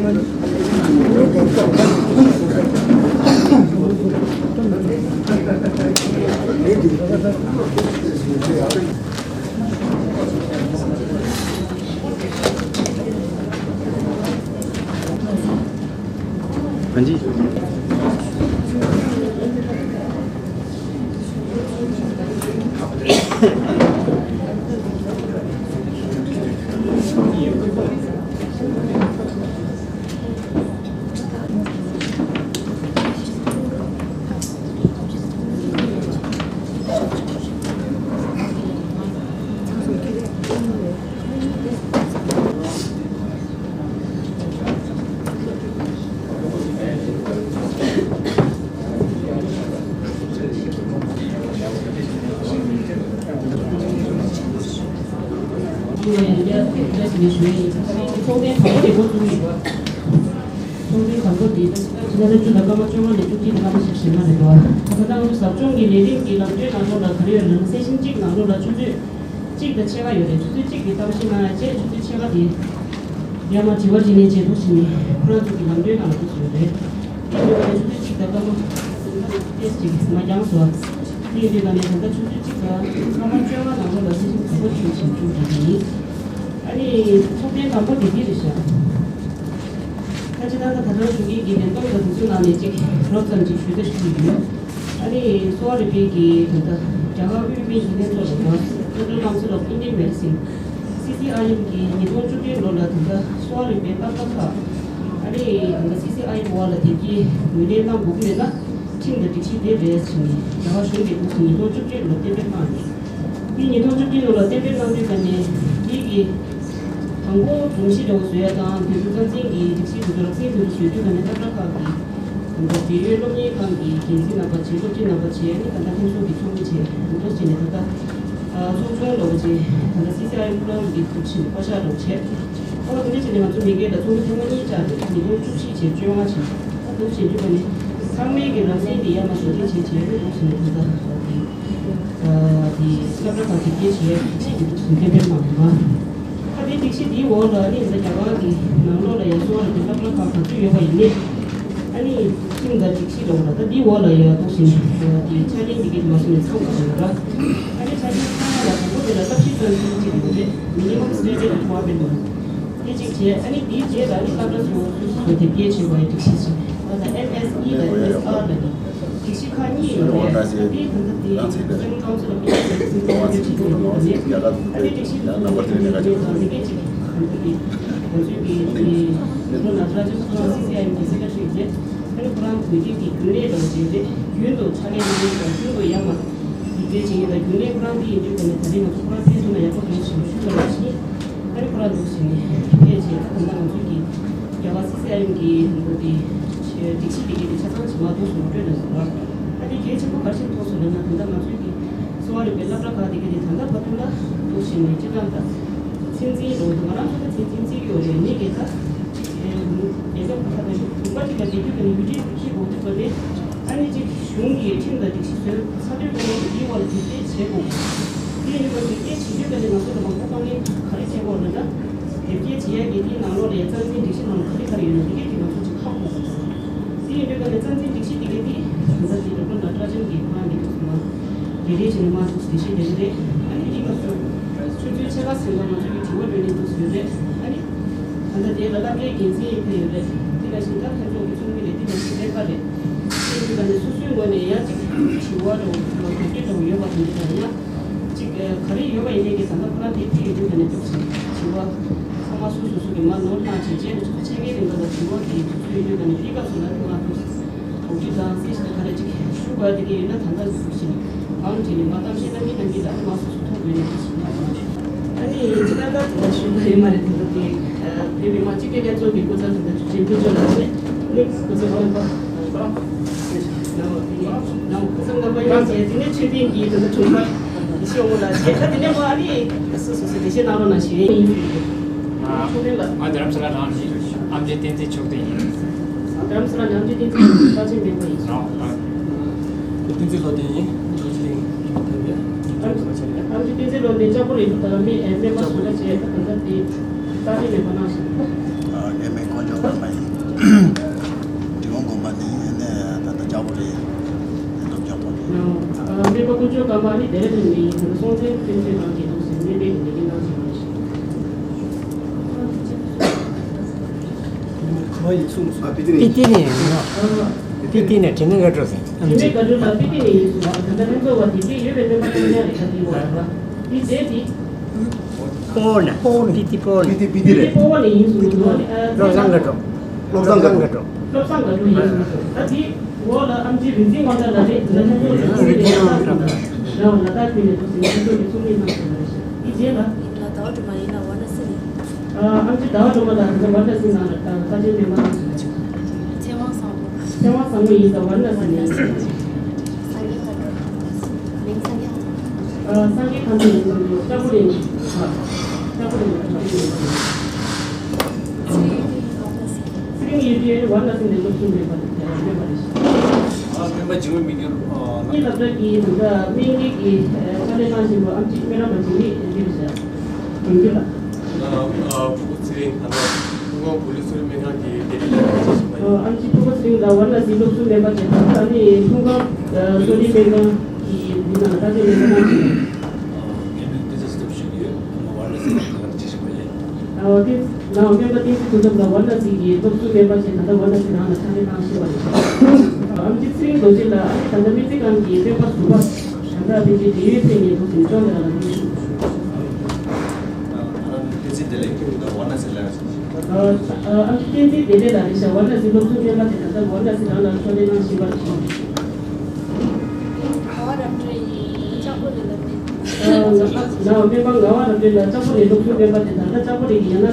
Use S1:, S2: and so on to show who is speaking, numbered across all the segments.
S1: हाँ जी
S2: MA Conjo 대리님이 송생 편집한 게 무슨 일이 되긴 하지.
S1: 거의 숨. 아,
S3: 삐띠네. 삐띠네 되는 거 줬어.
S2: 근데 그래도 삐띠네 근데 행동과 삐띠 유배는 그냥 가지고 와봐. 삐띠
S3: 폰 삐띠 폰.
S2: 삐띠 폰이 인수로
S3: 로상가죠. 로상가죠.
S2: 로상가죠. 아디 뭐라 암지 빈지 원다라데 나는 나다 비네 무슨 소리 이제가
S4: 나도 많이 나와놨으니
S2: 암지 다와도마다 원다스 나나 가지 메모 세왕상이 있어 원다스니 상기 간지 짜부리 스링이 원다스니 loksun
S5: member 지금 미디어
S2: 이 갑자기 누가 민기기 살해가지고 암지 메모 가지고 이르자 인기가
S5: 부스링 하나 공원 폴리스를 매하기 데리고
S2: 암지 부스링 다 원다스 loksun 메모 아니 공원 소리 메모 이 누나 가지 메모 now member things to the wonder see to member in the wonder in the time I'm just saying those in the music and the paper and the thing to enjoy I'm thinking they did that is a wonder to look to member in the wonder in the story and she now member go out of the chapel look to member in the chapel in the member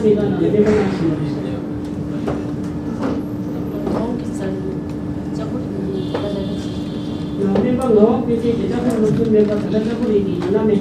S2: member no pity the chapel look to member the chapel in the member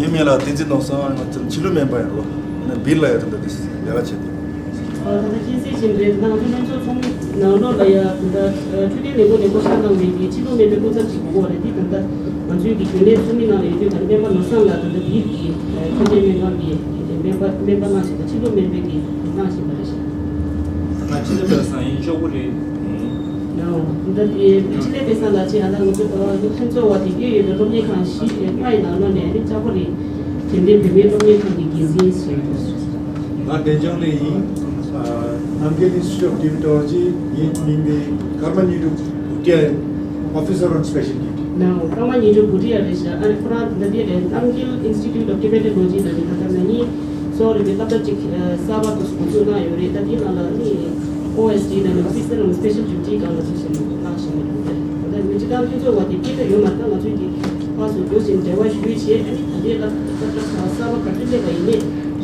S6: 예매라 디지털 상황 같은 지루 멤버로 빌라야 된다 됐어. 내가 쳤지.
S2: 진짜 진짜 나는 좀 나노라야 근데 주디 내고 상담 얘기 지도 내고 고쳐 지고 그래 근데 먼저 이 근데 수미나 이제 멤버 노상라 근데 이 근데 멤버 나시 지도 멤버기 나시 말이야.
S5: 나 지도 사인 저거리
S2: 근데 이 지대 배상다 지하는 거 현저와 되게 좀 얘기한 시 파이 나는데 저거리 근데 비밀 좀 얘기한 게 기지
S7: 나 대전에 Namgyal Institute of Dermatology being the Karman Care Officer on Special Duty.
S2: Now, Karman is and from the Namgyal Institute of Dermatology that is so the Sabbath Sukuna, you read that OSD and Officer on Special Duty conversation national. Then which comes to what the people you might not pass to use in the Wash which and the Sabbath particularly.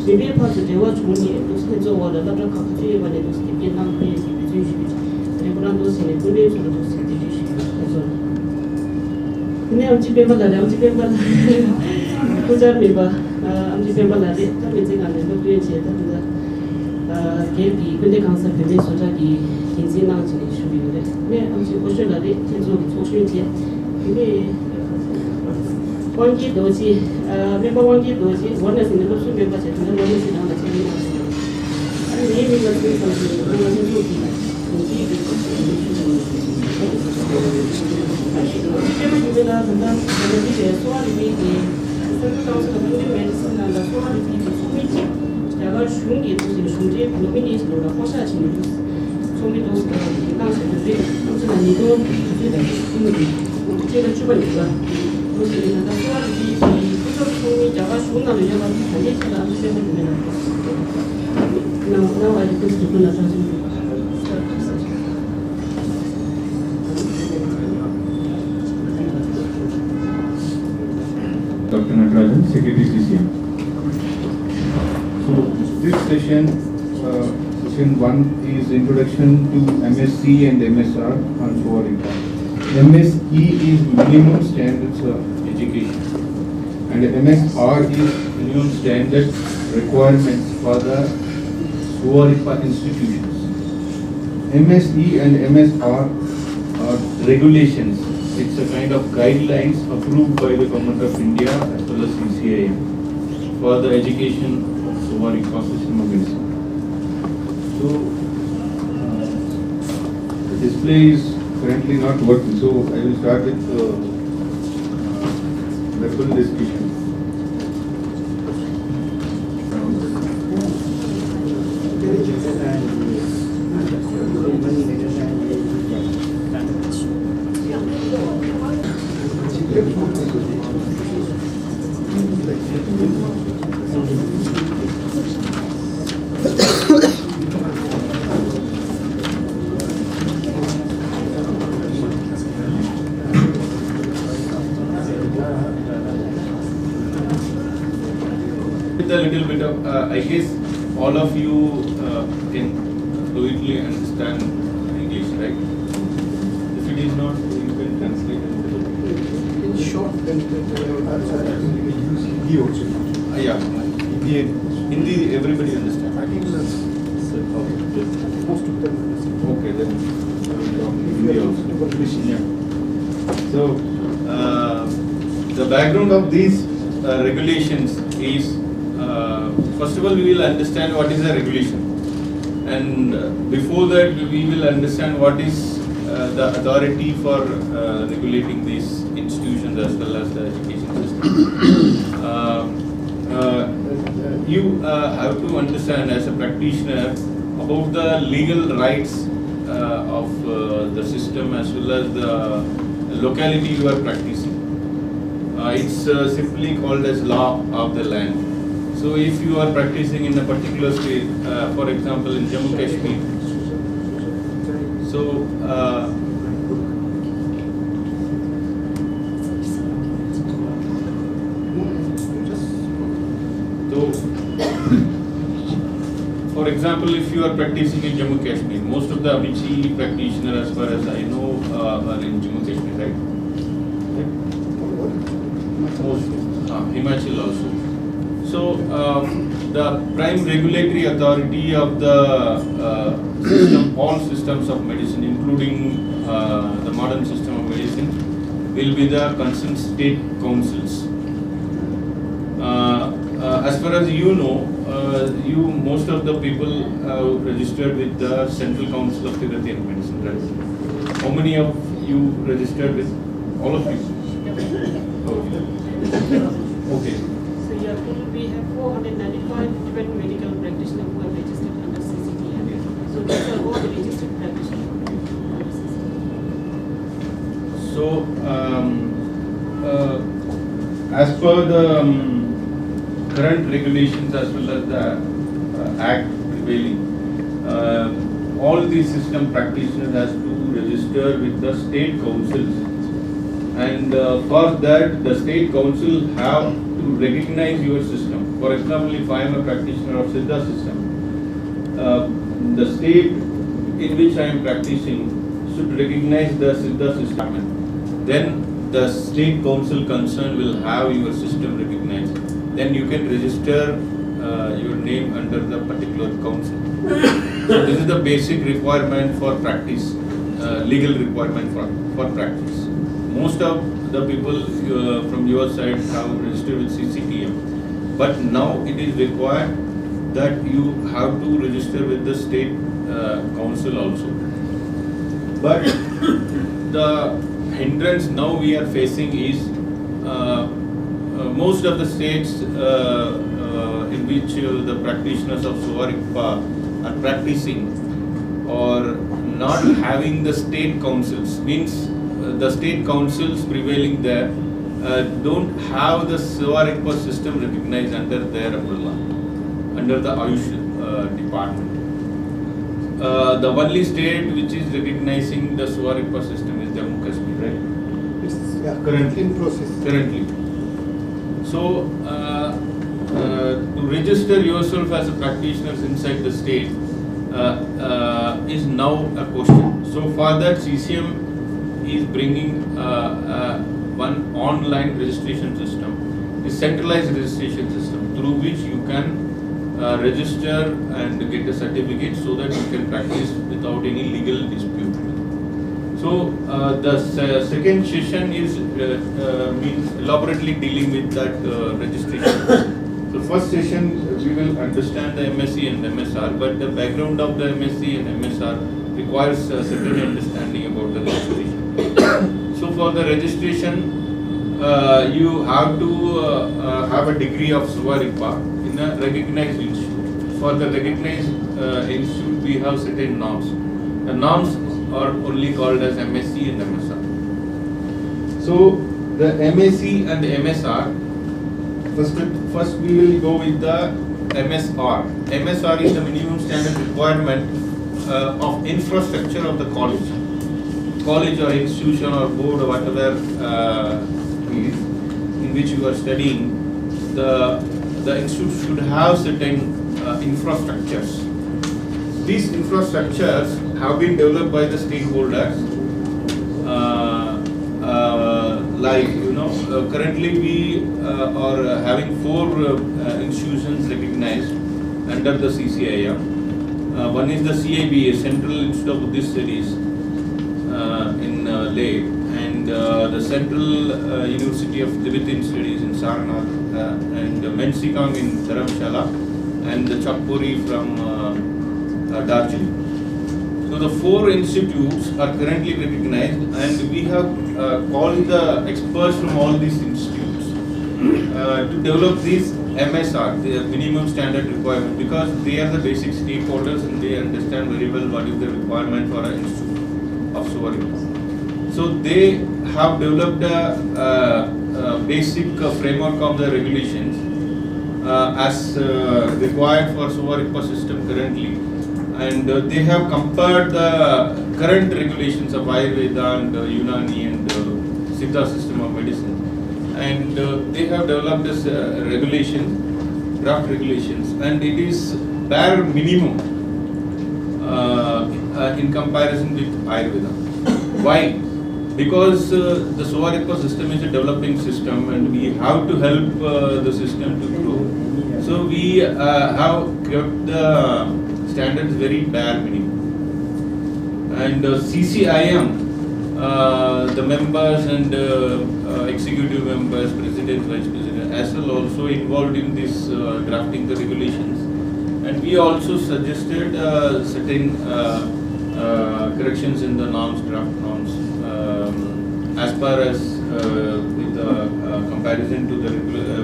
S2: Maybe part of the watch money to spend over the other country when it was taken down place in the Jewish. They put on those in a good day to the Jewish. I'm Chipper, I'm Chipper, Puja Miba, I'm Chipper, I'm missing on the location that gave the good council for this or the Kinzina should be with it. I'm supposed to let it to social. Wangi doji, member wangi doji, one is in the local member set, and one is in the naming was based on now I request to
S8: Dr. Natarajan, Secretary CCM. So this session, session 1 is introduction to MSc and MSR on Suvarika. MSE is minimum standards of education and MSR is minimum standard requirements for the Suvarika institutions. MSE and MSR are regulations. It's a kind of guidelines approved by the Government of India as well as CCIM for the education of Suvarika system of medicine. So the display is currently not working, so I will start with verbal discussion. With a little bit of, I guess all of you can fluidly understand English, right? If it is not, you can translate it.
S7: In short, then we use Hindi also.
S8: Yeah, Hindi everybody understands.
S7: I think that's most of them understand.
S8: Okay, then Hindi also. Yeah. So, the background of these regulations is, first of all, we will understand what is a regulation. And before that, we will understand what is the authority for regulating these institutions as well as the education system. You have to understand as a practitioner about the legal rights of the system as well as the locality you are practicing. It's simply called as law of the land. So if you are practicing in a particular state, for example in Jammu Kashmir, so for example, if you are practicing in Jammu Kashmir, most of the Amici practitioners, as far as I know, are in Jammu Kashmir, right? Himachal also. So the prime regulatory authority of the system, all systems of medicine, including the modern system of medicine, will be the concerned state councils. As far as you know, most of the people registered with the Central Council of Tibetan Medicine, right? How many of you registered with? All of you? Okay.
S2: So yeah, we have 495 Tibetan medical practitioners who are registered under CCTM. So these are all the registered practitioners.
S8: So, as per the current regulations as well as the Act prevailing, all these system practitioners has to register with the state councils, and for that the state council have to recognize your system. For example, if I am a practitioner of Siddha system, the state in which I am practicing should recognize the Siddha system. Then the state council concerned will have your system recognized. Then you can register your name under the particular council. So this is the basic requirement for practice, legal requirement for practice. Most of the people from your side have registered with CCTM, but now it is required that you have to register with the state council also. But the hindrance now we are facing is most of the states in which the practitioners of Suvarikpa are practicing or not having the state councils, means the state councils prevailing there don't have the Suvarikpa system recognized under their umbrella, under the Ayush department. The only state which is recognizing the Suvarikpa system is Jammu Kashmir, right?
S7: It's
S8: Currently.
S7: in process.
S8: Currently. So, to register yourself as a practitioner inside the state is now a question. So, for that, CCM is bringing one online registration system, a centralized registration system through which you can register and get a certificate so that you can practice without any legal dispute. So the second session is means elaborately dealing with that registration. So first session we will understand the MSc and MSR, but the background of the MSc and MSR requires a certain understanding about the registration. So for the registration, you have to have a degree of Suvarikpa in a recognized institute. For the recognized institute, we have certain norms. The norms are only called as MSc and MSR. So the MSc and the MSR, first we will go with the MSR. MSR is the minimum standard requirement of infrastructure of the college or institution or board or whatever is in which you are studying. The institute should have certain infrastructures. These infrastructures have been developed by the stakeholders. Currently we are having 4 institutions recognized under the CCIM. One is the CIBA, Central Institute of Buddhist Studies in Leh, and the Central University of Tibetan Studies in Sarnath, and Mensikang in Dharamshala, and the Chakpuri from Darjeeling. So the 4 institutes are currently recognized, and we have called the experts from all these institutes to develop these MSR, the minimum standard requirement, because they are the basic stakeholders and they understand very well what is the requirement for an institute of Suvarikpa. So they have developed a basic framework of the regulations as required for Suvarikpa system currently. And they have compared the current regulations of Ayurveda and Unani and Siddha system of medicine. And they have developed this draft regulations, and it is bare minimum in comparison with Ayurveda. Why? Because the Suvarikpa system is a developing system and we have to help the system to grow. So we have kept the standards very bare minimum. And CCIM, the members and executive members, president, vice president, as well also involved in this drafting the regulations. And we also suggested certain corrections in the norms, draft norms, as far as with the comparison to the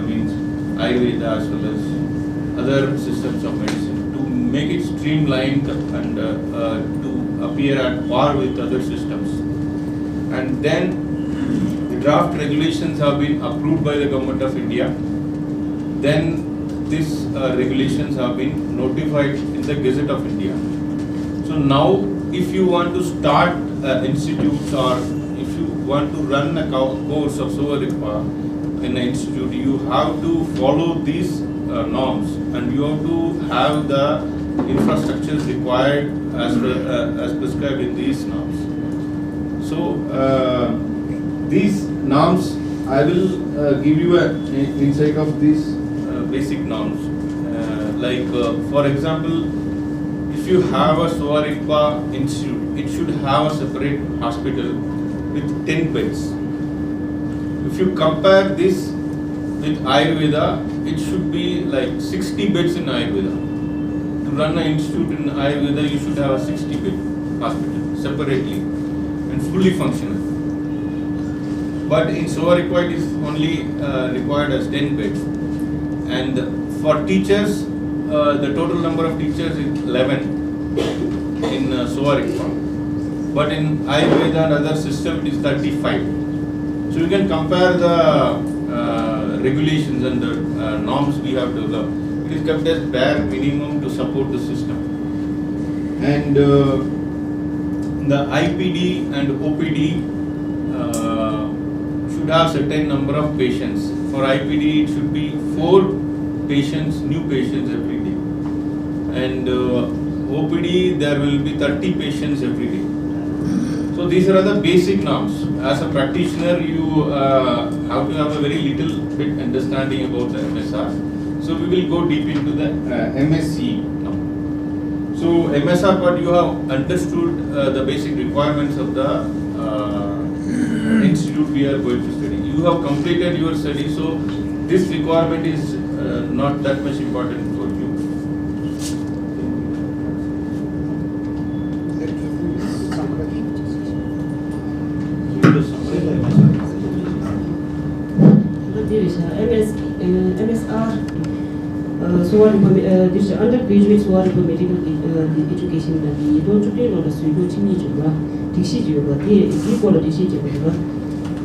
S8: means Ayurveda as well as other systems of medicine, to make it streamlined and to appear at par with other systems. And then the draft regulations have been approved by the Government of India. Then these regulations have been notified in the Gazette of India. So now, if you want to start institutes, or if you want to run a course of Suvarikpa in an institute, you have to follow these norms, and you have to have the infrastructures required as prescribed in these norms. So these norms, I will give you an insight of these basic norms. For example, if you have a Suvarikpa institute, it should have a separate hospital with 10 beds. If you compare this with Ayurveda, it should be like 60 beds in Ayurveda. run an institute in Ayurveda, you should have a 60-bed hospital separately and fully functional. But in Sowa required is only required as 10 beds. And for teachers, the total number of teachers is 11 in Sowa required. But in Ayurveda and other system it is 35. So you can compare the regulations and the norms we have developed. It is kept as bare minimum to support the system. And the IPD and OPD should have certain number of patients. For IPD, it should be 4 patients, new patients every day. And OPD, there will be 30 patients every day. So these are the basic norms. As a practitioner, you have to have a very little bit understanding about the MSR. So we will go deep into the MSc now. So MSR part, you have understood the basic requirements of the institute we are going to study. You have completed your study, so this requirement is not that much important for you.
S2: MSR, this undergraduate Sowa medical education that we don't know the Sudo Chinijuba, Tishijuba, the quality Shijuba.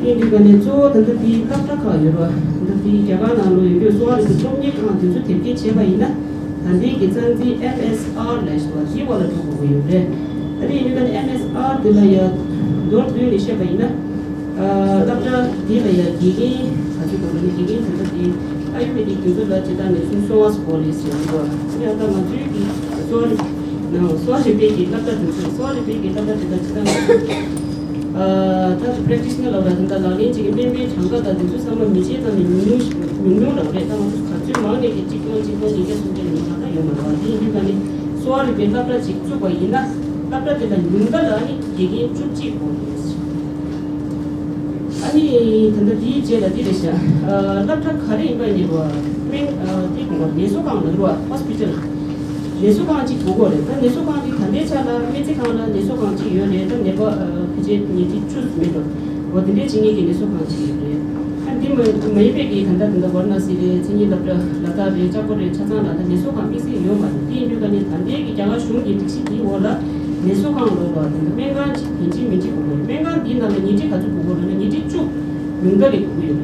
S2: In the Ganezo, the Tapaka, the Javana, you saw the Tony count to take it Chevaina, and they get the MSR less was you want to go there. I mean, you can MSR, the layer, don't really Chevaina, Dr. Divaya Gigi, as you can begin to the Ayurvedic to the Latin is source policy. Yeah, the majority, sorry, no, sorry, big it, sorry, big it, that's practitioner of the knowledge, it may be Changa that do some immediate and news, you know, the money, it's equal to what you get to the you can sorry, be not a chick to buy enough, after the Lungalani, digging to cheap police. 아니 근데 디제라 디르샤 랍타 카리 바니와 맹 디고 예소강으로 호스피탈 예소강지 보고래 예소강지 단대차나 메체강나 예소강지 요래 내가 이제 니디 추스메도 어디에 진행이 예소강지 요래 한디면 메이베기 간다든가 원나시리 진이 랍타리 잡고래 차나나 예소강 비시 요마 디류가니 단대기 장아 슝이 tik시디 원라 예소강으로 왔는데 맹간 인지 민지 보고 맹간 디나면 니지 가지고 보고는 니지 쭉 윤가리 보고요.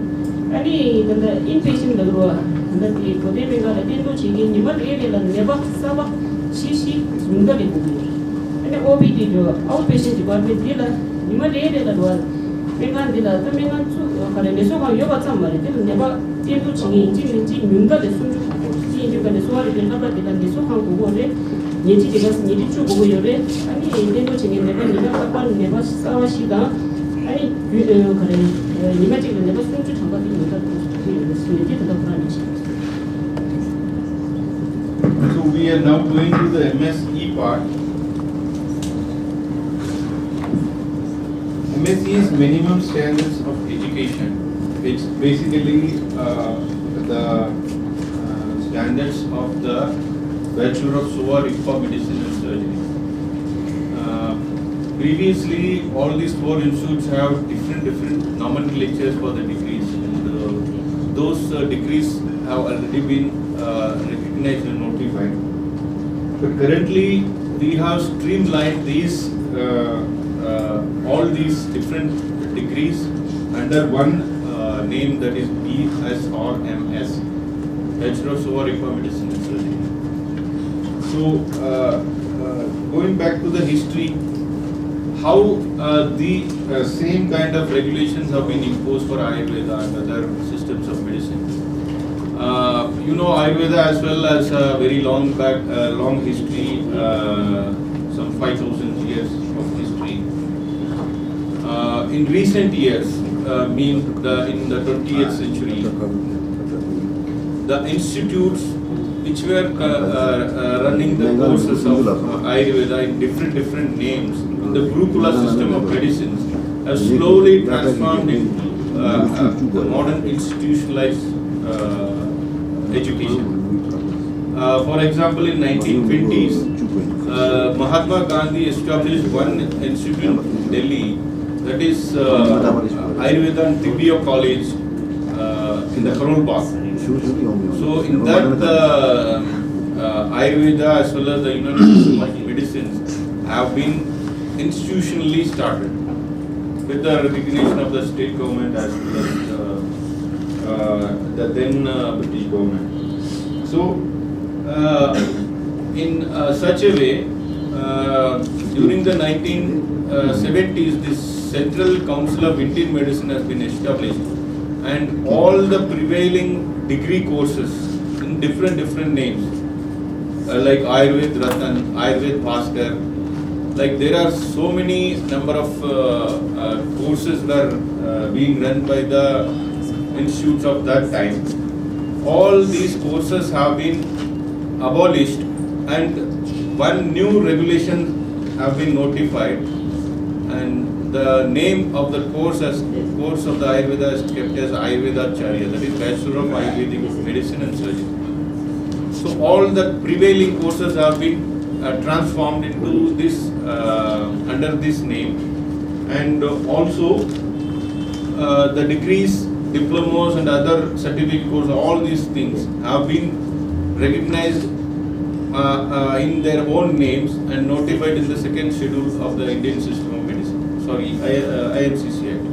S2: 아니 근데 인페이션으로 근데 이 고대 맹간에 딘도 지기 님을 예래는 내가 사바 시시 윤가리 보고요. 근데 OPD도 아웃페이션 디파트먼트라 님을 예래는 와 맹간 디나 맹간 쭉 가래 예소강 요가 참 말이데 내가 딘도 지기 인지 민지 윤가리 순주 보고 디니가네 소화를 된다고 예소강 보고래 예지 제가 니지 쭉 보고요래 아니 딘도 지기 내가 니가 깜빡 내가 싸워시다 아니 그래 니가 지금 내가 손주 장갑이 못하고 있는지 더 불안해지.
S8: So we are now going to the MSE part. MSE is minimum standards of education. It's basically the standards of the Bachelor of Sowa Rigpa Medicine and Surgery. Previously, all these 4 institutes have different nomenclatures for the degrees, and those degrees have already been recognized and notified. But currently, we have streamlined these all these different degrees under one name, that is BSRMS, Bachelor of Sowa Rigpa Medicine and Surgery. So, going back to the history, how the same kind of regulations have been imposed for Ayurveda and other systems of medicine. You know, Ayurveda as well as a very long history, some 5,000 years of history. In recent years, in the 20th century, the institutes which were running the courses of Ayurveda in different names, the Gurukula system of medicines, have slowly transformed into a modern institutionalized education. For example, in 1920s, Mahatma Gandhi established one institute in Delhi, that is Ayurveda and Tibbiya College in the Karol Bagh. So in that Ayurveda as well as the United System of medicines have been institutionally started with the recognition of the state government as well as the then British government. So in such a way, during the 1970s, this Central Council of Indian Medicine has been established, and all the prevailing degree courses in different names, like Ayurved Ratan, Ayurved Bhaskar, like there are so many number of courses were being run by the institutes of that time. All these courses have been abolished, and one new regulation have been notified, and the name of the course of the Ayurveda is kept as Ayurveda Acharya, that is Bachelor of Ayurvedic Medicine and Surgery. So all the prevailing courses have been transformed into this under this name, and also the degrees, diplomas and other certificate courses, all these things have been recognized in their own names and notified in the second schedule of the Indian System of Medicine, sorry, IMCC Act.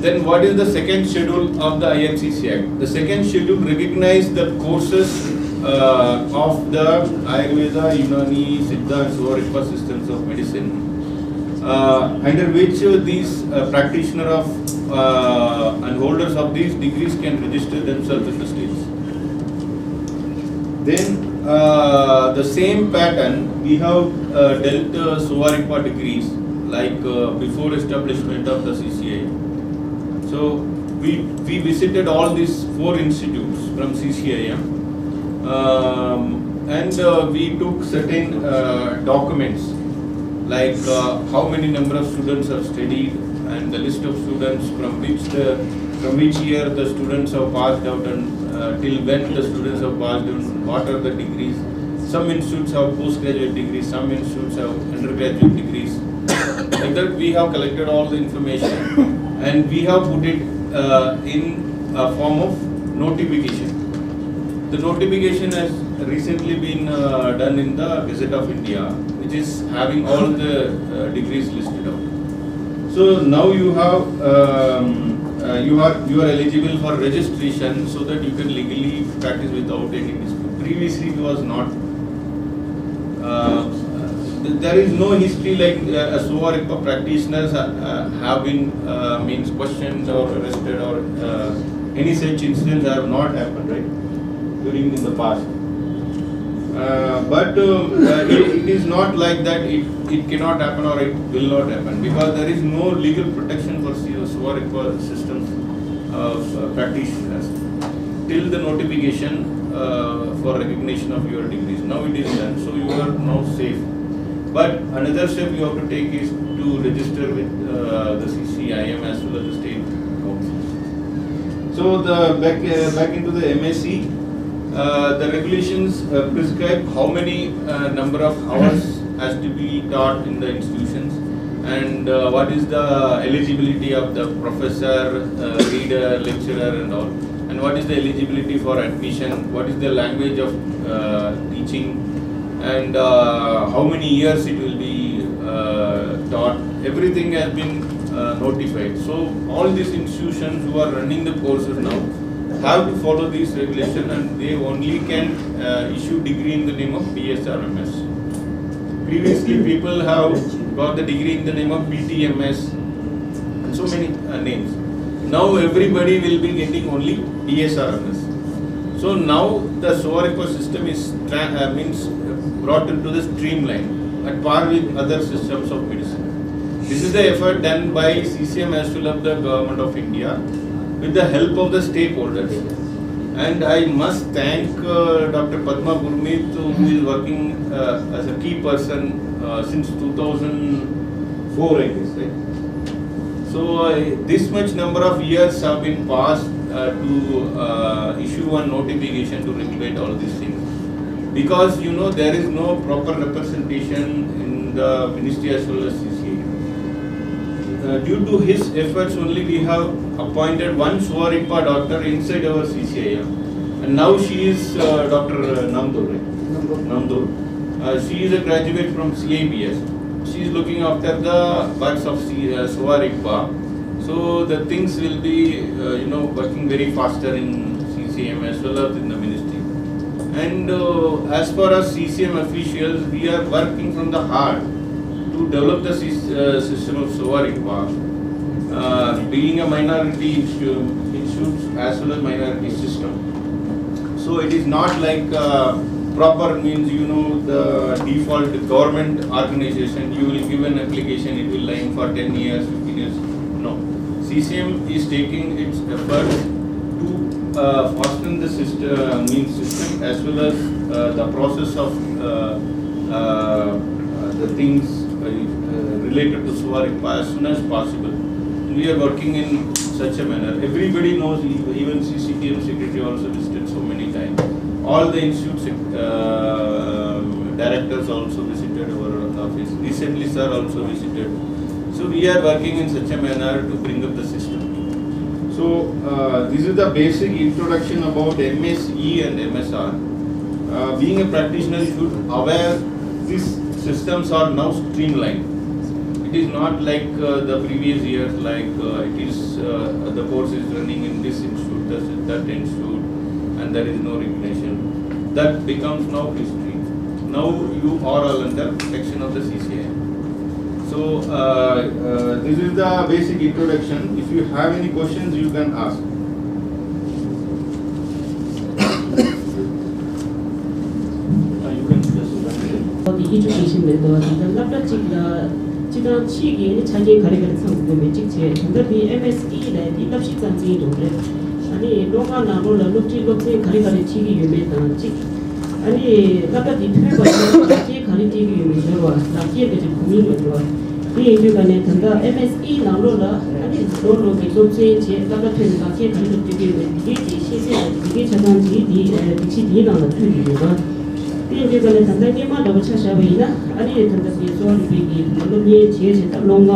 S8: Then what is the second schedule of the IMCC Act? The second schedule recognizes the courses of the Ayurveda, Unani, Siddha and Suvarikpa systems of medicine, under which these practitioners of and holders of these degrees can register themselves in the states. Then the same pattern we have dealt Suvarikpa degrees, like before establishment of the CCI. So we visited all these 4 institutes from CCIM, and we took certain documents, like how many number of students have studied, and the list of students from which year the students have passed out, and till when the students have passed out, what are the degrees. Some institutes have postgraduate degrees, some institutes have undergraduate degrees. Like that we have collected all the information, and we have put it in a form of notification. The notification has recently been done in the Gazette of India, which is having all the degrees listed out. So now you have you are eligible for registration, so that you can legally practice without any dispute. Previously it was not. There is no history like Suvarikpa practitioners have been means questioned or arrested, or any such incidents have not happened, right, during in the past. But it is not like that. It cannot happen or it will not happen, because there is no legal protection for Suvarikpa systems of practitioners till the notification for recognition of your degrees. Now it is done, so you are now safe. But another step you have to take is to register with the CCIM as well as the state councils. So the back into the MSc. The regulations prescribe how many number of hours has to be taught in the institutions, and what is the eligibility of the professor, reader, lecturer and all, and what is the eligibility for admission, what is the language of teaching, and how many years it will be taught. Everything has been notified. So all these institutions who are running the courses now have to follow these regulations, and they only can issue degree in the name of BS or MS. Previously people have got the degree in the name of BTMS and so many names. Now everybody will be getting only BS or MS. So now the Suvarikpa system is means brought into the streamline at par with other systems of medicine. This is the effort done by CCM as well as the Government of India, with the help of the stakeholders. And I must thank Dr. Padma Gurmeet, who is working as a key person since 2004, I guess, right? So this much number of years have been passed to issue one notification to regulate all these things. Because there is no proper representation in the ministry as well as CCA. Due to his efforts only we have appointed one Suvarikpa doctor inside our CCI. And now she is Dr. Namdur, right? Namdur. She is a graduate from CIBS. She is looking after the birds of Suvarikpa. So the things will be working very faster in CCM as well as in the ministry. And as far as CCM officials, we are working from the heart to develop the system of Suvarikpa, being a minority institute as well as minority system. So it is not like proper means the default government organization. You will give an application, it will lie for 10 years, 15 years. No, CCM is taking its effort to fasten the system as well as the process of the things related to Suvarikpa as soon as possible. We are working in such a manner. Everybody knows, even CCTM secretary also visited so many times. All the institute directors also visited our office. Recently, sir also visited. So we are working in such a manner to bring up the system. So this is the basic introduction about MSE and MSR. Being a practitioner, you should aware these systems are now streamlined. It is not like the previous years, like it is the course is running in this institute, that institute, and there is no recognition. That becomes now history. Now you are all under protection of the CCI. So this is the basic introduction. If you have any questions, you can ask. You can just
S2: education method, 지난 시기에 자기 가리가리 상품에 직체 근데 MSE 네 입답시 장지도 그래 아니 로가 나로라 룩지 가리가리 치기 유메다 직 아니 나까지 퇴바 자기 가리치기 유메로 나기에 되게 고민이 들어 이 인류간에 단다 MSE 나로라 아니 로로 기존체 제 나까 퇴는 자기 가리치기 유메 이게 시세 이게 자산지 이 빛이 뒤나는 틀이가 인류간에 단다 게마도 찾아보이나 아니 단다시 소리기 물론이 지혜지 딱롱가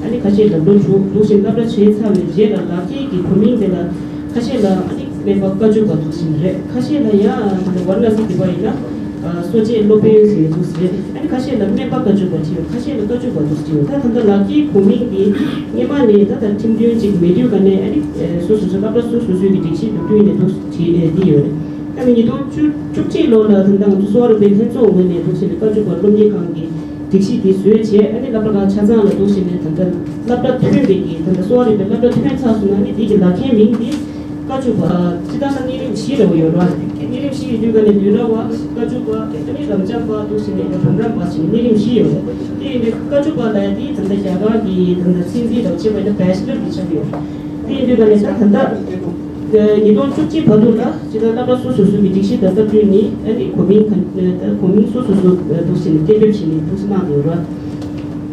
S2: 아니 같이 도심가로 제사를 제가 라키기 고민되다 카시라 아니 내가 가지고 도심래 카시라야 원래서 디바이나 소지 로베스 도스레 아니 카시라 내가 가지고 지요 카시라 가지고 도스지요 다 근데 라키 고민이 예만에 다다 팀디오지 메디오간에 아니 소소소가 소소소기 디시 도트이네 도스지 디요 아니 이도 쭉쭉로라 된다고 소화를 배해서 오면에 도시를 가지고 논리 관계 딕시 디스웨체 아니 라브가 찾아는 도시는 단단 라브라 트레비기 단단 소화를 라브라 트레차스는 아니 디게 라케 민디 가지고 지다는 일이 시로요 일이 시 유가네 유라와 가지고 아니 남자와 도시는 동남 바시 일이 시요 이 가지고 나디 단단 자가기 단단 신지도 집에는 배스를 비춰요 이 유가네 단단 이돈 축지 버도라 지금 나라 소소소기 딕시 다다트니 아니 고민 소소소 도시는 대립시니 도시나요라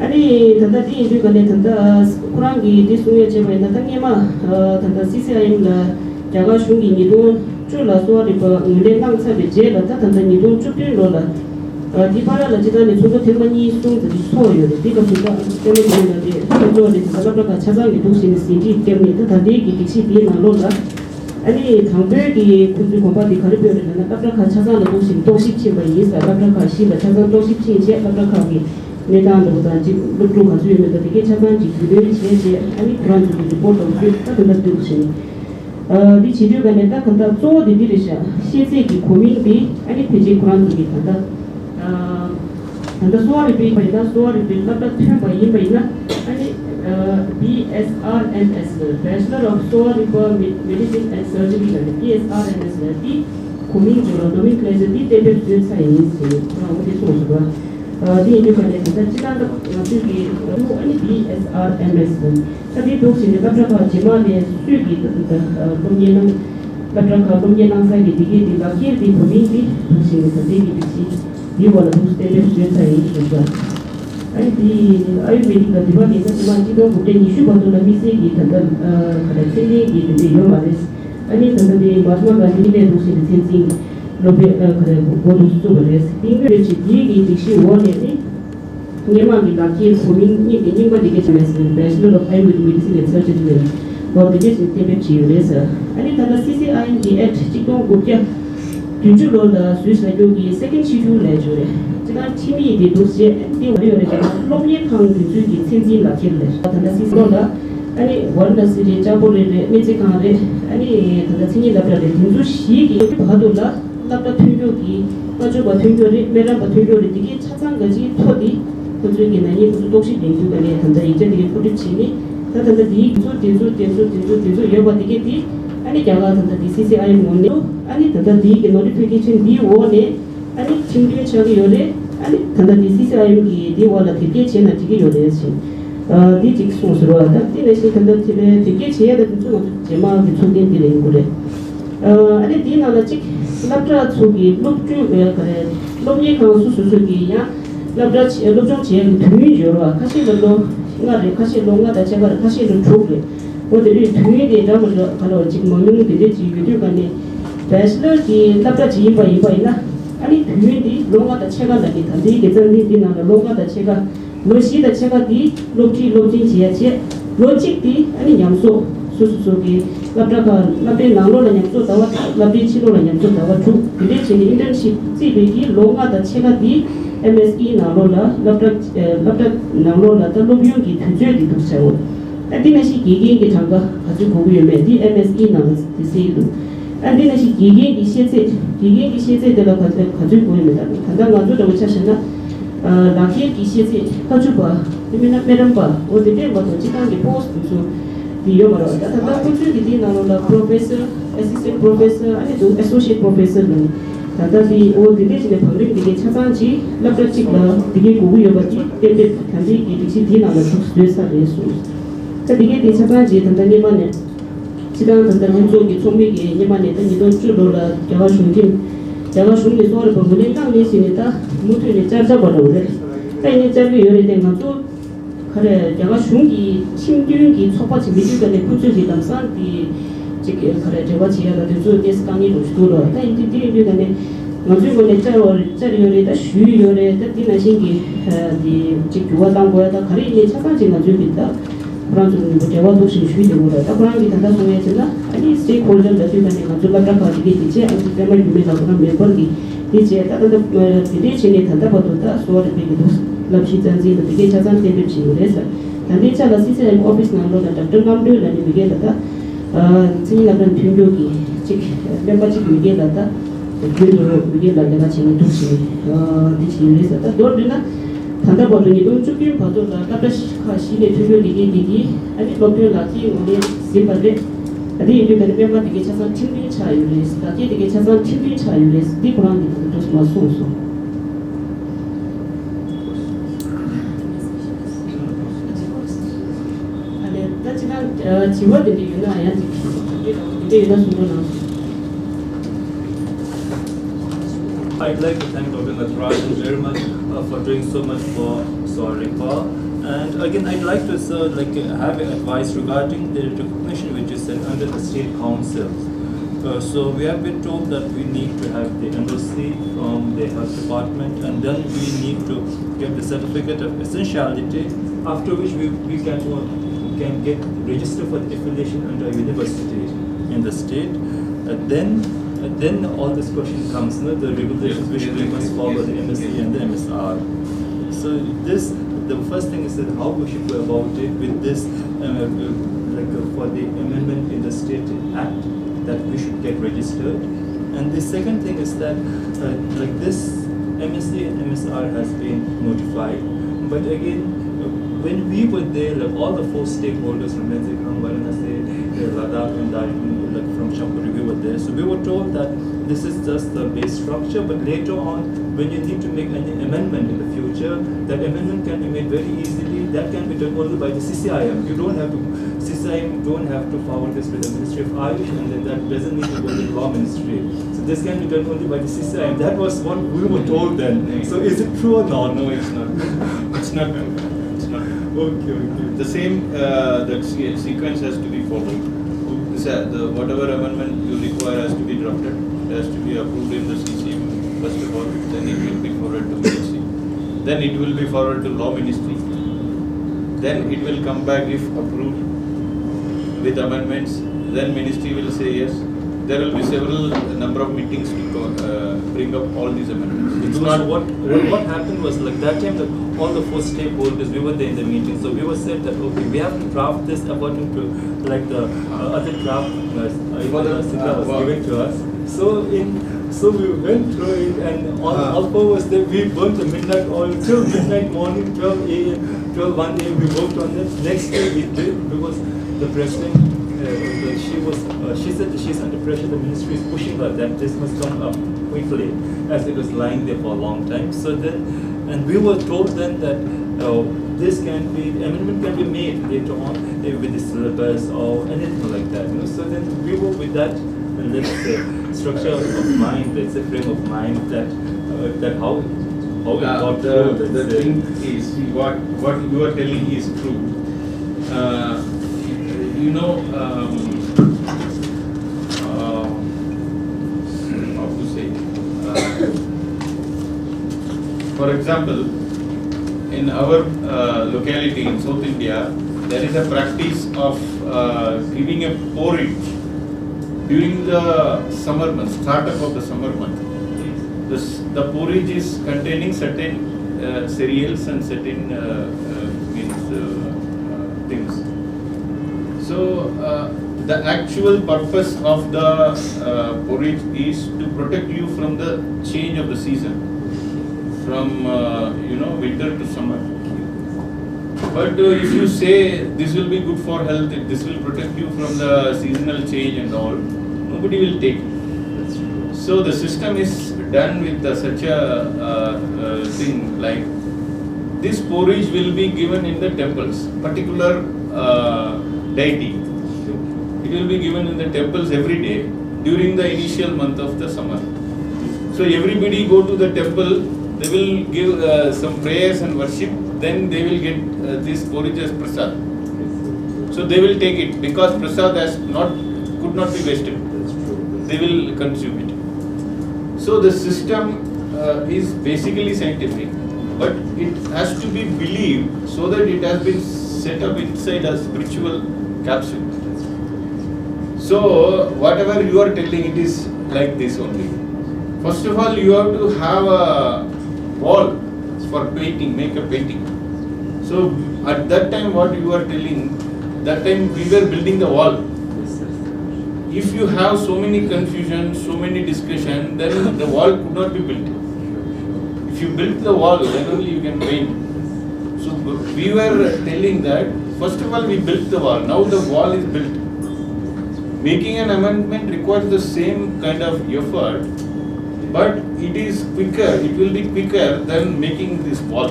S2: 아니 단다디 인류간에 단다 쿠란기 디수에 제베나 당게마 단다 CCIM라 자가 슝기 니돈 줄라소리바 응레낭사베 제라 단다 니돈 축지로라 디파라라 지단에 소소 테마니 송들이 소요데 디가스가 때문에 저저데 자가가 차장이 도시는 시티 때문에 다디기 딕시 비나로라 아니 당별기 군주 공부디 가르벼는 딱딱한 차상의 도시치가 있어 딱딱한 시가 차상 도시치 이제 딱딱하게 내단보다 지금 루루 가지고 되게 차상지 그들이 제제 아니 그런 좀 리포트 딱딱 도시 이 지류간에 딱 근데 또 디디리샤 시세기 고민비 아니 페이지 그런 게 간다 근데 소리비 바이다 소리비 딱딱 틀어 이메이나 아니 BSRMS, Bachelor of Soil Medicine and Surgery, BSRMS, the Coming Nomenclature, the David Science, the source. The independent, the China, only BSRMS. The books in the Batraka, Jimali, Sugi, the Batraka, Domian side, the Laki, the community, the David, you want to stay Science. Ayurvedic diva is one of the issue of the missing it and the 아니 근데 마지막 가지게 도시의 텐진 로베 그래 고도수 그래서 빙그레치 디기 디시 원에니 예만이 가기 고민이 되는 되게 재밌어요. 배슬러 오브 아이오디 메디신 리서치를 뭐 되게 재밌게 지으래서 아니 다가 CCIMD 액트 지금 고려 뒤줄로다 스위스라디오기 세컨 시주 내주래. 제가 팀이 이 도시에 띄워요. 제가 로미에 강 뒤줄기 텐진 라킬래. 다가 CC로다 아니 원더스리 자보레 메지카레 아니 다가 팀이 답변을 진주 시기 봐도라 답답 튕겨기 가지고 튕겨리 메라바 튕겨리 되게 차상가지 토디 그중에 나니 무슨 독시 빙두가네 단다 이제 되게 뿌리치니 다다 디 대조 여바 되게 디 아니 자가 단다 CCI 모네 아니 단다 디 노티피케이션 디 오네 아니 친구의 저기 요래 아니 단다 CCI 기 디와라 되게 제나 되게 요래지 디 직송스로 하다 디네시 단다 티베 되게 제야 되는 좀 제마기 총된 디는 거래 아니 디나라 직 랍자 속이 롭주 그래 롭이 강수 수수기야 랍자 롭종 지역 등위죠로 가시로 인가를 가시로가 제가 가시로 쪽에 어디를 등위에 담을 가로 지금 먹는 데 지위도 간에 배슬러기 랍자 지바이바이나 아니 등위디 롱가다 체가 나기 단디 계산디 디나라 롱가다 체가 로시다 체가 디 롭지 지야체 로직디 아니 양소 수수소기 랍자가 랍에 나로라 양소 다와 랍에 치로라 양소 다와 주 그게 제 인턴십 지비기 롱가다 체가 디 MSE 나로라 랍자 나로라 달로비용기 투제디 독사오 아디나시 기기기 장가 가지고 고유메 디 MSE 나스 디세이도 아디나시 기기기 시제들어 가지고 고유메다 간단 가지고 차셔나 라키에 기시제 가지고 이미나 메람바 어디에 뭐도 지단기 포스트도 디요마로 다다 고주기 나로라 프로페서 어시스턴트 프로페서 아니 도 애소시에이트 프로페서는 다다디 어디에 지내 방금 되게 차상지 랍자치가 되게 고구여가지 때때 간지 기지 디나로 스트레스에서 되게 대차상지 단단히만에 지단 단단한 쪽이 총미기 니만에 단이도 줄로라 제가 중기 소를 보면 땅에 시니다 무트에 짜자버려래 땅에 짜기 요래된 것도 그래 제가 중기 심균기 초파치 미주간에 구조지 담산디 지게 그래 제가 지야가 되죠 데스강이 로스도로 땅이 디디비간에 먼저번에 짜리요래다 슈요래다 디나신기 디 지구와 당고야다 가리니 차가지 가지고있다 그런 좀 제가 도시 슈이되고라 그런 게 단다 소에잖아 아니 스테이크홀더 대표간에 가지고가 가지게 되지 아니 때문에 유명한 그런 멤버기 이제 다른 디디치니 단다 보도다 소를 되기도 랍시잔지 되게 자산 때문에 지그래서 단대차가 시스템 오피스 나로다 닥터 감도라니 미게다다 진행하는 등교기 즉 멤버십 미게다다 그리고 미게다가 지금 도시 디치그래서 도르나 단다 보더니 동쪽에 봐도다 답다시카 시내 등교기 디디 아니 법표 라티 오늘 심바데 아니 이게 멤버 되게 자산 팀비 차이레스 다게 되게 자산 팀비 차이레스 디 그런 게 또 소소 지워드리 유나야 이게 유나 수로나
S5: I'd like to thank Dr. Natarajan very much for doing so much for SORIPA. And again, I'd like to have advice regarding the recognition which is set under the state councils. So we have been told that we need to have the embassy from the health department, and then we need to get the certificate of essentiality, after which we can get registered for the affiliation under a university in the state. Then all this question comes, the regulations which we must follow, the MSc and the MSR. So the first thing is that how we should go about it with this, for the amendment in the State Act, that we should get registered. And the second thing is that this MSc and MSR has been notified, but again, when we were there, all the four stakeholders from Menzikam, Varanasi, Ladakh and Darjeeling, from Shampuri, we were there. So we were told that this is just the base structure, but later on, when you need to make any amendment in the future, that amendment can be made very easily. That can be done only by the CCIM. CCIM don't have to forward this to the Ministry of Ayush, and then that doesn't need to go to the Law Ministry. So this can be done only by the CCIM. That was what we were told then. So is it true or not?
S8: No, it's not. It's not true. It's not true.
S5: Okay.
S8: The same sequence has to be followed. The whatever amendment you require has to be drafted. It has to be approved in the CCM first of all. Then it will be forwarded to ministry. Then it will be forwarded to law ministry. Then it will come back if approved with amendments. Then ministry will say yes. There will be several number of meetings to bring up all these amendments.
S5: It's not what happened was like that time all the four stakeholders, we were there in the meeting, so we were said that okay, we have to draft this according to like the other draft was given to us. So we went through it, and all four was there. We burnt the midnight oil till midnight morning, 12 a.m., 1 a.m. We worked on it. Next day we did because the president. She said that she's under pressure. The ministry is pushing her that this must come up quickly, as it was lying there for a long time. So then, and we were told then that this amendment can be made later on with the syllabus or anything like that. So then we were with that, let's say, structure of mind, let's say, frame of mind that how we got
S8: the thing is what you are telling is true. How to say? For example, in our locality in South India, there is a practice of giving a porridge during the summer month, startup of the summer month. The porridge is containing certain cereals and certain things. So the actual purpose of the porridge is to protect you from the change of the season, from winter to summer. But if you say this will be good for health, this will protect you from the seasonal change and all, nobody will take it. So the system is done with such a thing like this porridge will be given in the temples, particular deity. It will be given in the temples every day during the initial month of the summer. So everybody go to the temple, they will give some prayers and worship, then they will get this porridge as prasad. So they will take it because prasad could not be wasted. They will consume it. So the system is basically scientific, but it has to be believed so that it has been set up inside a spiritual capsule. So whatever you are telling, it is like this only. First of all, you have to have a wall for painting, make a painting. So at that time, what you are telling, that time we were building the wall. If you have so many confusion, so many discussion, then the wall could not be built. If you build the wall, then only you can paint. So we were telling that, first of all we built the wall, now the wall is built. Making an amendment requires the same kind of effort, but it is quicker, it will be quicker than making this wall.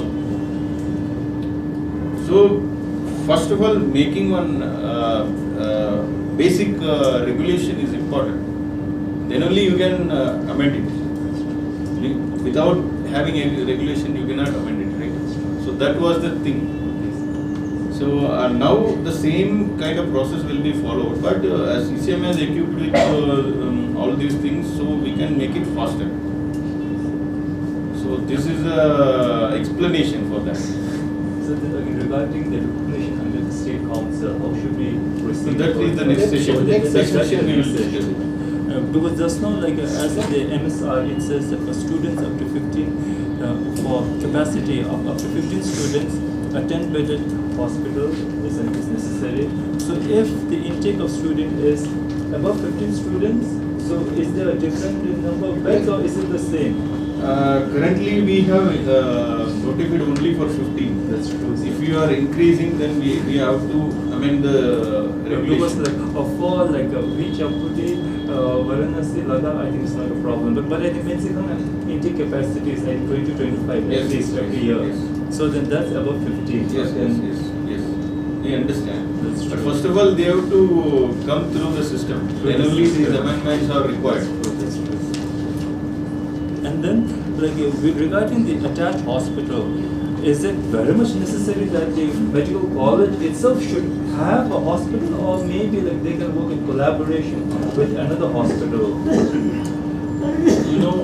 S8: So first of all, making one basic regulation is important. Then only you can amend it. Without having a regulation, you cannot amend it, right? So that was the thing. So now the same kind of process will be followed, but as ECM has equipped with all these things, so we can make it faster. So this is a explanation for that.
S5: So regarding the recognition under the state council, how should we proceed?
S8: So that is the next session.
S3: Next session
S8: we will discuss it.
S5: Because just now, like as in the MSR, it says that for students up to 15, for capacity of up to 15 students, a 10-bedded hospital is necessary. So if the intake of student is above 15 students, so is there a different number of beds or is it the same?
S8: Currently we have notified only for 15.
S5: That's true.
S8: If you are increasing, then we have to amend the
S5: Because
S8: regulation.
S5: like for like Vijayaputi, Varanasi, Ladakh, I think it's not a problem. But I think maximum intake capacity is like 20 to 25
S8: Yes,
S5: at least every year.
S8: yes.
S5: So then that's above 15.
S8: Yes, yes. We understand.
S5: That's
S8: But
S5: true.
S8: first of all, they have to come through the system. Then only these amendments are required.
S5: That's true. And then, like regarding the attached hospital, is it very much necessary that the medical college itself should have a hospital, or maybe like they can work in collaboration with another hospital?
S8: You know,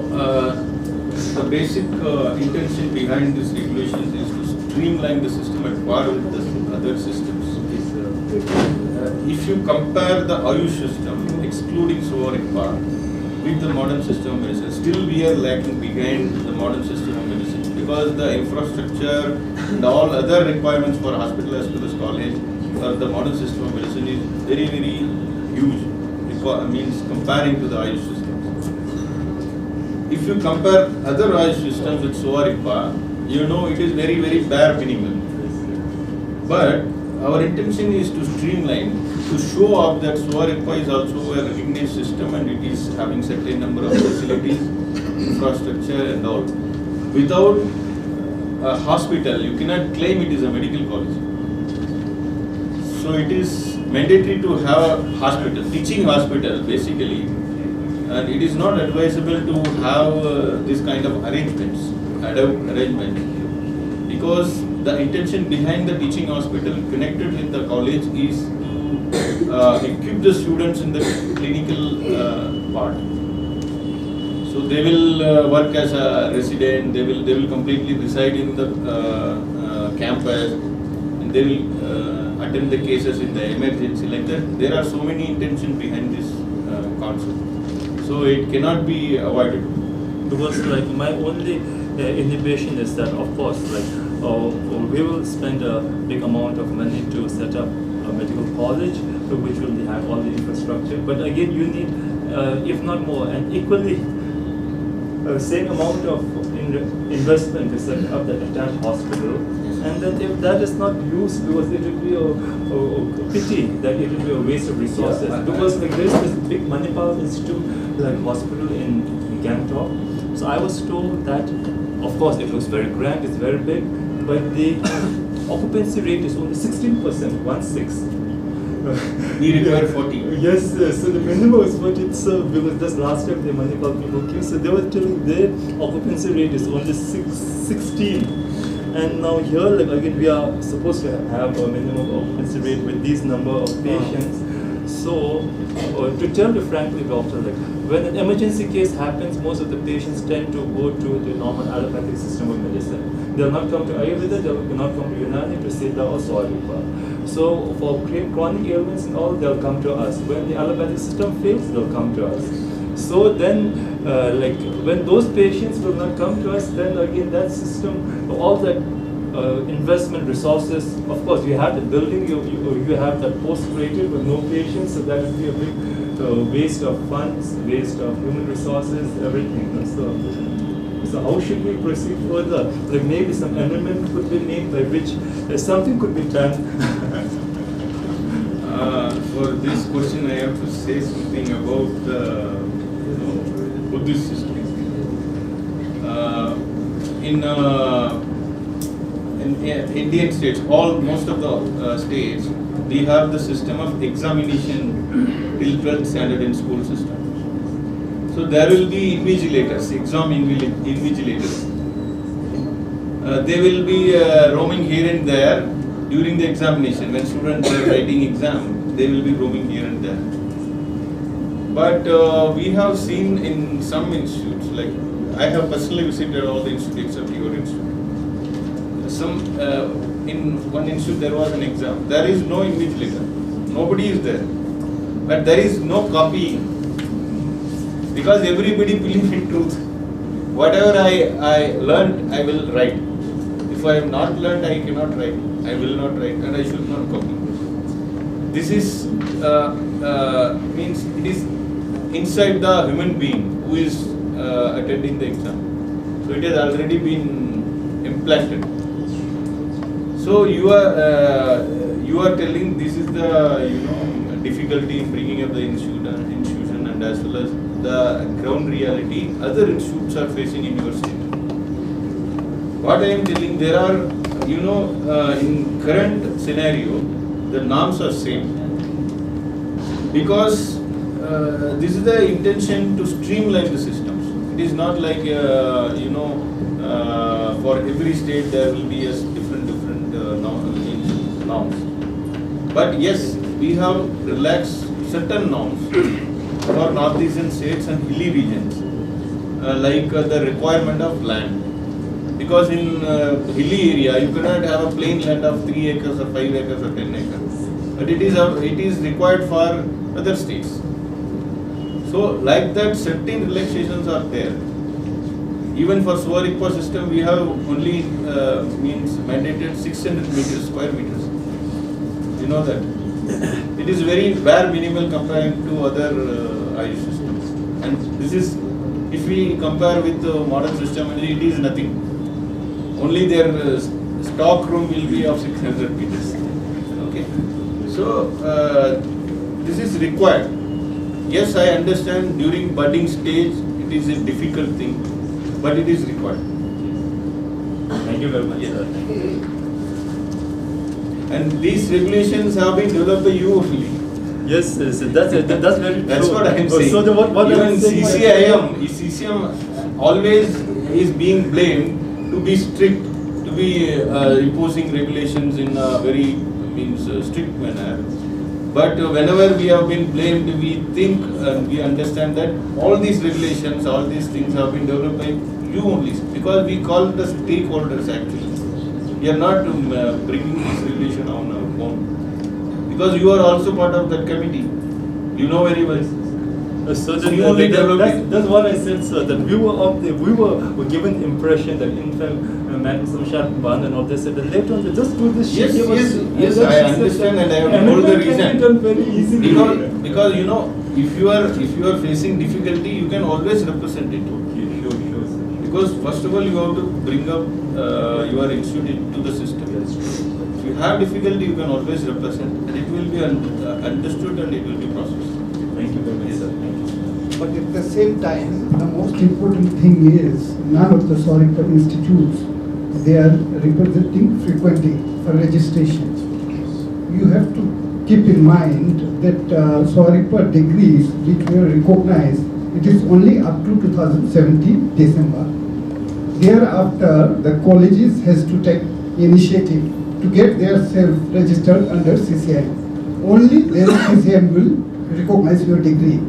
S8: the basic intention behind this regulation is to streamline the system at par with the other systems. If you compare the Ayush system, excluding SOA-RICPA, with the modern system of medicine, still we are lagging behind the modern system of medicine, because the infrastructure and all other requirements for hospital as well as college or the modern system of medicine is very, very huge. Means comparing to the Ayush systems. If you compare other Ayush systems with SOA-RICPA, you know it is very, very bare minimum. But our intention is to streamline, to show up that SOA-RICPA is also a recognized system and it is having certain number of facilities, infrastructure and all. Without a hospital, you cannot claim it is a medical college. So it is mandatory to have a hospital, teaching hospital basically, and it is not advisable to have this kind of arrangements, ad hoc arrangement, because the intention behind the teaching hospital connected with the college is to equip the students in the clinical part. So they will work as a resident, they will completely reside in the campus, and they will attend the cases in the emergency, like that. There are so many intentions behind this concept. So it cannot be avoided.
S5: Because like my only inhibition is that, of course, like we will spend a big amount of money to set up a medical college, which will have all the infrastructure. But again, you need, if not more, and equally same amount of investment to set up that attached hospital. And then if that is not used, because it will be a pity that it will be a waste of resources. Because like there is this big Manipal Institute like hospital in Gangtok. So I was told that, of course, it looks very grand, it's very big, but the occupancy rate is only 16%, 1/6.
S8: We require 40.
S5: Yes, so the minimum is what it's because just last time the Manipal people came, so they were telling their occupancy rate is only 16. And now here, like again, we are supposed to have a minimum occupancy rate with these number of patients. So, to tell you frankly, doctor, like when an emergency case happens, most of the patients tend to go to the normal allopathic system of medicine. They'll not come to Ayurveda, they'll not come to Unani, to Siddha or SOA-RICPA. So for chronic ailments and all, they'll come to us. When the allopathic system fails, they'll come to us. So then, like when those patients will not come to us, then again that system, all that investment resources, of course you have the building, you have that post created with no patients, so that will be a big waste of funds, waste of human resources, everything. So how should we proceed further? Like maybe some amendment could be made by which something could be done.
S8: For this question, I have to say something about the Buddhist system. In Indian states, most of the states, we have the system of examination till 12th standard in school system. So there will be invigilators, exam invigilators. They will be roaming here and there during the examination. When students are writing exam, they will be roaming here and there. But we have seen in some institutes, like I have personally visited all the institutes of your institute. In one institute there was an exam. There is no invigilator. Nobody is there. But there is no copying. Because everybody believes in truth. Whatever I learned, I will write. If I have not learned, I cannot write. I will not write and I should not copy. This is means it is inside the human being who is attending the exam. So it has already been implanted. So you are telling this is the difficulty in bringing up the institution and as well as the ground reality other institutes are facing in your state. What I am telling, there are in current scenario the norms are same because this is the intention to streamline the systems. It is not like for every state there will be a different norms. But yes, we have relaxed certain norms for northeastern states and hilly regions, like the requirement of land. Because in hilly area you cannot have a plain land of 3 acres or 5 acres or 10 acres. But it is required for other states. So like that, certain relaxations are there. Even for Suvarikpa system, we have only mandated 600 meters, square meters. You know that. It is very bare minimal compared to other Ayush systems. And this is, if we compare with the modern system, it is nothing. Only their stock room will be of 600 meters. Okay. So this is required. Yes, I understand during budding stage it is a difficult thing, but it is required.
S5: Thank you very much.
S8: Yes. And these regulations have been developed by you only.
S5: Yes, that's very true.
S8: That's what I am saying.
S5: So what
S8: even
S5: I'm saying,
S8: CCIM always is being blamed to be strict, to be imposing regulations in a very strict manner. But whenever we have been blamed, we think and we understand that all these regulations, all these things have been developed by you only, because we call the stakeholders actually. We are not bringing this regulation on our own, because you are also part of that committee. You know very well.
S5: So
S8: you only developed it.
S5: that's what I said, sir. That we were given impression that in fact Samshad Ban and all this. That later on, just do this.
S8: Yes,
S5: shit.
S8: yes, I understand, and I have told the reason.
S5: Very easily.
S8: Because if you are facing difficulty, you can always represent it.
S5: Okay, sure, sir.
S8: Because first of all, you have to bring up your institute to the system. If you have difficulty, you can always represent, and it will be understood and it will be processed.
S5: Thank you very much, sir.
S9: But at the same time, the most important thing is none of the Saurikpa institutes, they are representing frequently for registration. You have to keep in mind that Saurikpa degrees which were recognized, it is only up to 2017 December. Thereafter, the colleges has to take initiative to get their self-registered under CCIM. Only then CCIM will recognize your degree.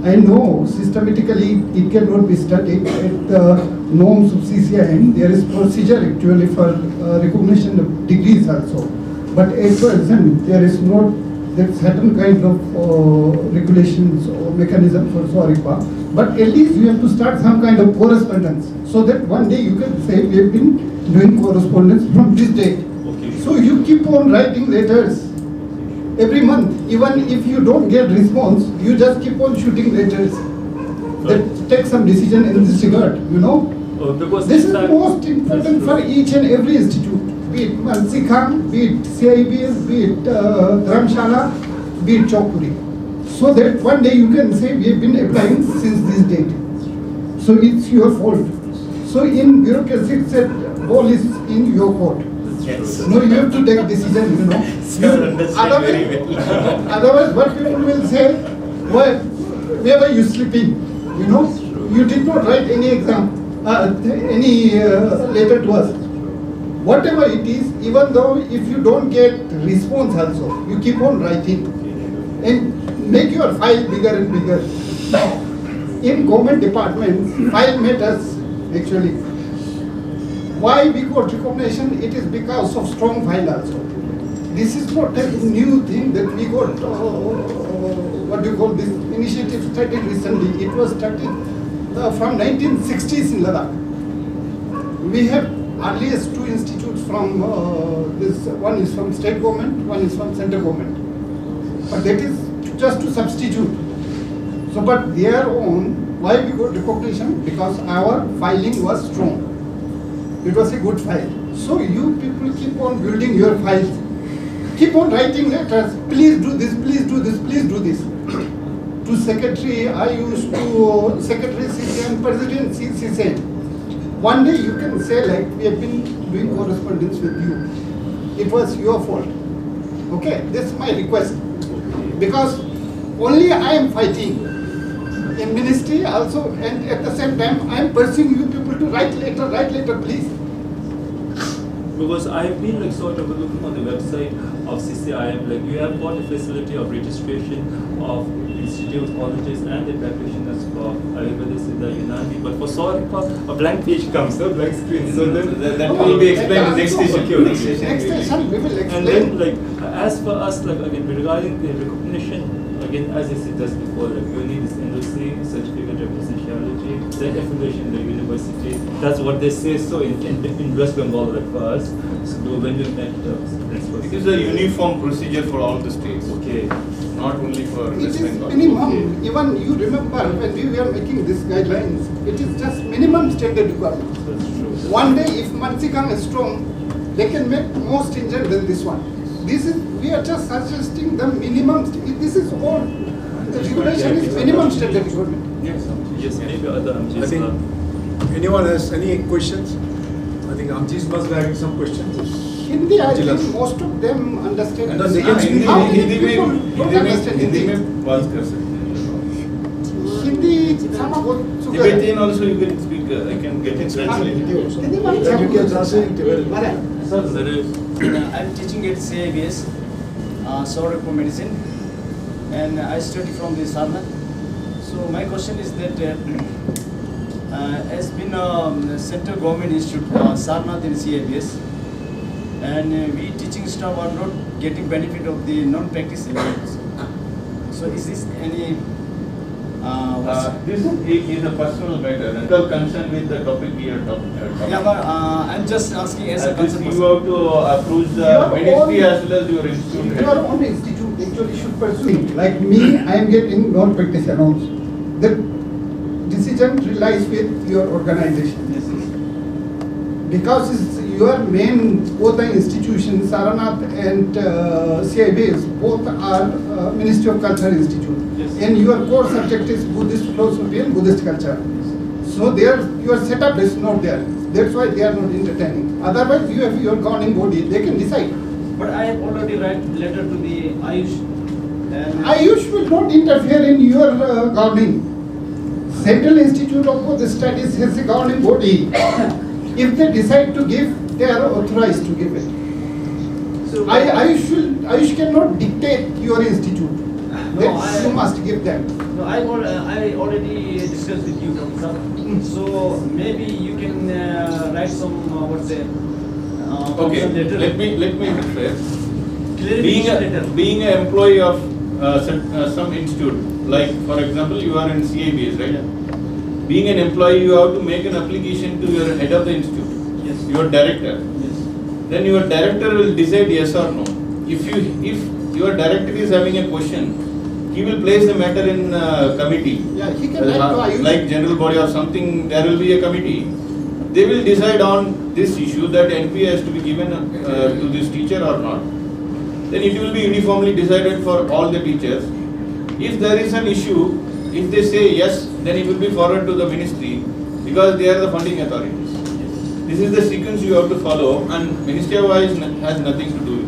S9: I know systematically it cannot be studied at the norms of CCIM. There is procedure actually for recognition of degrees also. But at present, there is not that certain kind of regulations or mechanism for Saurikpa. But at least you have to start some kind of correspondence, so that one day you can say we have been doing correspondence from this date.
S5: Okay.
S9: So you keep on writing letters every month. Even if you don't get response, you just keep on shooting letters. That take some decision in this regard,
S5: Because
S9: This is most important for each and every institute, be it Mansikham, be it CIBS, be it Dharamshala, be it Chowpuri. So that one day you can say we have been applying since this date. So it's your fault. So in bureaucracy, it's said ball is in your court.
S5: Yes.
S9: No, you have to take a decision, Otherwise, what people will say, where were you sleeping? You did not write any exam, any letter to us. Whatever it is, even though if you don't get response also, you keep on writing and make your file bigger and bigger. Now, in government departments, file matters actually. Why we got recognition? It is because of strong file also. This is not a new thing that we got, this initiative started recently. It was started from 1960s in Ladakh. We have earliest two institutes from one is from state government, one is from central government. But that is just to substitute. So, but their own, why we got recognition? Because our filing was strong. It was a good file. So you people keep on building your files. Keep on writing letters. Please do this, please do this, please do this. To secretary, I used to secretary CCIM, president CCIM. One day you can say like, we have been doing correspondence with you. It was your fault. Okay, this is my request. Because only I am fighting. in ministry also, and at the same time I am pursuing you people to write letter, please.
S5: Because I've been like sort of looking on the website of CCIM, like you have got the facility of registration of institutes, colleges and the practitioners for Ayurveda, Siddha, Unani, but for Saurika, a blank page comes, a blank screen. So then
S8: that will be explained in next session.
S5: Next session.
S9: Next session we will explain.
S5: And then like as for us, like again regarding the recognition, again as I said just before, like you need this NOC, certificate of essentiality, then affiliation in the university. That's what they say. So in West Bengal, like for us, so when you met
S8: It is a uniform procedure for all the states.
S5: Okay.
S8: Not only for
S9: It
S8: West
S9: is
S8: Bengal.
S9: minimum.
S5: Okay.
S9: Even you remember when we were making these guidelines, it is just minimum standard requirement.
S5: That's true.
S9: One day, if Mansikang is strong, they can make more stringent than this one. We are just suggesting the minimum. This is all. The regulation is minimum standard requirement.
S5: Yes, maybe other
S7: I think anyone has any questions? I think Amjit must be having some questions.
S9: Hindi, I think most of them understand.
S7: And then they can speak
S9: How many
S8: Hindi
S9: people
S8: में
S9: don't understand
S8: Hindi
S9: Hindi?
S8: में बात कर सकते हैं.
S9: Hindi, sama बहुत sugar है.
S8: Tibetan also you can speak. I can get it translated.
S9: Hindi one
S7: That you can
S9: sama.
S7: translate Tibetan.
S3: I'm teaching at CIBS, Saurabh Medicine, and I study from the Sarnath. So my question is that has been a central government institute, Sarnath in CIBS, and we teaching staff are not getting benefit of the non-practicing. So is this any?
S8: This is a personal matter. Until concerned with the topic we are talking about.
S3: Yeah, but I'm just asking as a
S8: This
S3: concern.
S8: you have to approach the
S9: Your
S8: ministry
S9: own-
S8: as well as your institute.
S9: Your own institute actually should pursue. Like me, I am getting non-practice announced. The decision relies with your organization. Because it's your main, both the institutions, Saranath and CIBS, both are Ministry of Culture Institute.
S5: Yes.
S9: And your core subject is Buddhist philosophy and Buddhist culture. So there, your setup is not there. That's why they are not entertaining. Otherwise, you have your governing body, they can decide.
S3: But I have already write letter to the Ayush. And
S9: Ayush will not interfere in your governing. Central Institute of Buddhist Studies has a governing body. If they decide to give, they are authorized to give it.
S3: so
S9: Ayush cannot dictate your institute. You must give them.
S3: No, I already discussed with you, Professor. So maybe you can write some
S8: Okay,
S3: some letter.
S8: let me rephrase.
S3: Clarification letter.
S8: Being an employee of some institute, like for example, you are in CIBS, right? Being an employee, you have to make an application to your head of the institute,
S3: Yes.
S8: your director.
S3: Yes.
S8: Then your director will decide yes or no. If your director is having a question, he will place the matter in committee.
S9: Yeah, he can write to Ayush.
S8: Like general body or something, there will be a committee. They will decide on this issue that NP has to be given to this teacher or not. Then it will be uniformly decided for all the teachers. If there is an issue, if they say yes, then it will be forwarded to the ministry because they are the funding authorities. This is the sequence you have to follow, and ministry wise has nothing to do with